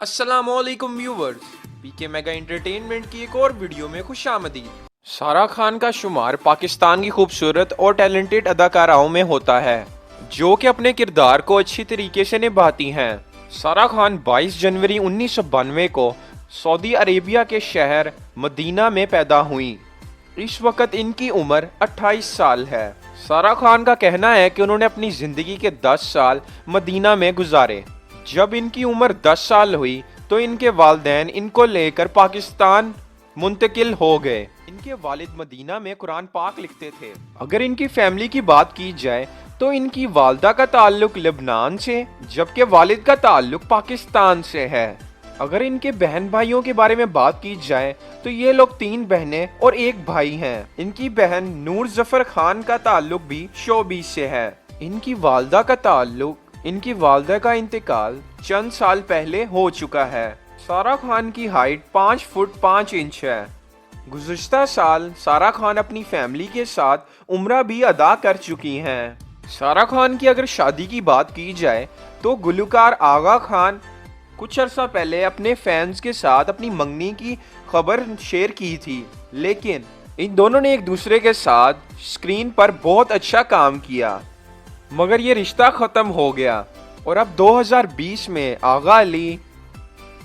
अस्सलाम वालेकुम व्यूवर्स, पीके mega entertainment की एक और वीडियो में खुश आमदीद। सारा खान का शुमार पाकिस्तान की खूबसूरत और टैलेंटेड अदाकाराओं में होता है जो कि अपने किरदार को अच्छी तरीके से निभाती हैं। सारा खान 22 जनवरी 1992 को सऊदी अरेबिया के शहर मदीना में पैदा हुई। इस वक्त इनकी उम्र 28 साल है। सारा खान का कहना है कि उन्होंने अपनी जिंदगी के 10 साल मदीना में गुजारे। जब इनकी उम्र 10 साल हुई तो इनके वालिदैन इनको लेकर पाकिस्तान मुंतकिल हो गए। इनके वालिद मदीना में कुरान पाक लिखते थे। अगर इनकी फैमिली की बात की जाए तो इनकी वालदा का ताल्लुक लेबनान से, जबकि वालिद का ताल्लुक पाकिस्तान से है। अगर इनके बहन भाइयों के बारे में बात की जाए तो ये लोग 3 बहनें और 1 भाई हैं। इनकी बहन नूर जफर खान का ताल्लुक भी शोबीज से है। इनकी वालदा का इंतकाल चंद साल पहले हो चुका है। सारा खान की हाइट 5 फुट 5 इंच है। गुज़िश्ता साल सारा खान अपनी फैमिली के साथ उम्रा भी अदा कर चुकी हैं। सारा खान की अगर शादी की बात की जाए तो गुलकार आगा खान कुछ अरसा पहले अपने फैंस के साथ अपनी मंगनी की खबर शेयर की थी, लेकिन इन दोनों ने एक दूसरे के साथ स्क्रीन पर बहुत अच्छा काम किया, मगर ये रिश्ता ख़त्म हो गया और अब 2020 में आगा अली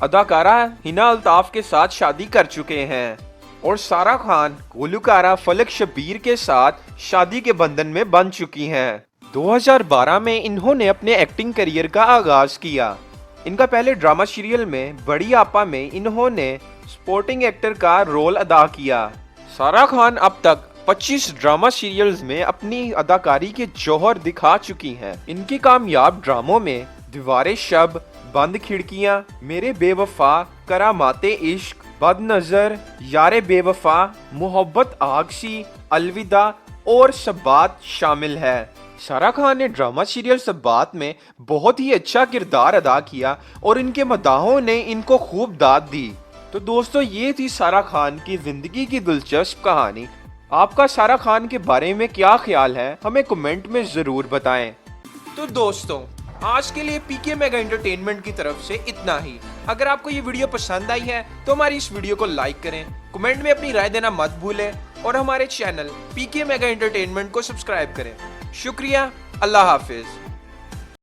अदाकारा हिना अल्ताफ के साथ शादी कर चुके हैं और सारा खान गुलकारा फलक शब्बीर के साथ शादी के बंधन में बंध चुकी हैं। 2012 में इन्होंने अपने एक्टिंग करियर का आगाज किया। इनका पहले ड्रामा सीरियल में बड़ी आपा में इन्होंने सपोर्टिंग एक्टर का रोल अदा किया। सारा खान अब तक 25 ड्रामा सीरियल्स में अपनी अदाकारी के जौहर दिखा चुकी हैं। इनकी कामयाब ड्रामों में दीवारे शब, बंद खिड़कियां, मेरे बेवफा, करामाते इश्क, बदनजर, यारे बेवफा, मोहब्बत आगसी, अलविदा और सब्बात शामिल है। सारा खान ने ड्रामा सीरियल सब्बात में बहुत ही अच्छा किरदार अदा किया और इनके मदाहों ने इनको खूब दाद दी। तो दोस्तों, ये थी सारा खान की जिंदगी की दिलचस्प कहानी। आपका सारा खान के बारे में क्या ख्याल है, हमें कमेंट में जरूर बताएं। तो दोस्तों, आज के लिए पीके मेगा एंटरटेनमेंट की तरफ से इतना ही। अगर आपको ये वीडियो पसंद आई है तो हमारी इस वीडियो को लाइक करें, कमेंट में अपनी राय देना मत भूलें और हमारे चैनल पीके मेगा एंटरटेनमेंट को सब्सक्राइब करें। शुक्रिया, अल्लाह हाफिज।